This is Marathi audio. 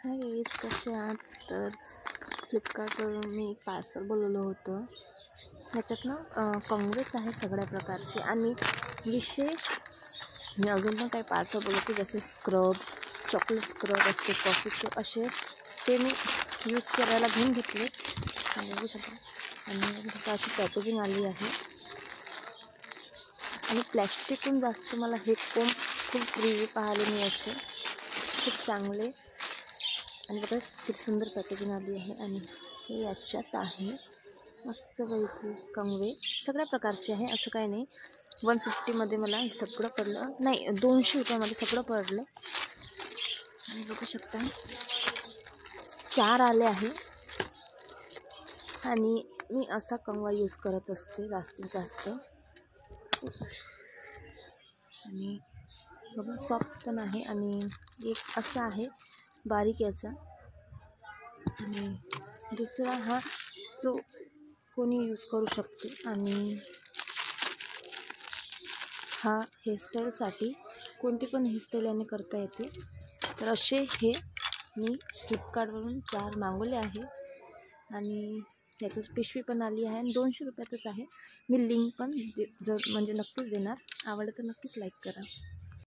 हाय गाईज, कसे आहात? तर फ्लिपकार्टवरून मी एक पार्सल बोलवलं होतं. ह्याच्यात ना कंगवेच आहे सगळ्या प्रकारचे. आणि विशेष मी अजून पण काही पार्सल बोलवते, जसे स्क्रब, चॉकलेट स्क्रब असते, कॉफी स्क्रब, असे ते मी यूज करायला घेऊन घेतले. आणि बघू शकता, आणि अशी पॅकेजिंग आली आहे. आणि प्लॅस्टिकहून जास्त मला हे कोंब खूप रिव्ह्यू पाहिले मी असे खूप चांगले. आणि बघा खूप सुंदर पॅकेजिंग आली आहे. आणि हे याच्यात आहे मस्तपैकी कंगवे सगळ्या प्रकारचे आहे, असं काही नाही. 150मध्ये मला हे सगळं पडलं, नाही 200 रुपयामध्ये सगळं पडलं. आणि बघू शकता 4 आले आहे. आणि मी असा कंगवा यूज करत असते जास्तीत जास्त. आणि बघा सॉफ्ट पण आहे. आणि एक असा आहे बारीक याचा. आणि दुसरा हा जो कोणी यूज करू शकते. आणि हा हेअरस्टाईलसाठी कोणती पण हेअरस्टाईल याने करता येते. तर असे हे मी फ्लिपकार्टवरून 4 मागवले आहे. आणि याचीच पिशवी पण आली आहे. आणि 200 रुपयातच आहे. मी लिंक पण जर म्हणजे नक्कीच देणार. आवडलं तर नक्कीच लाईक करा.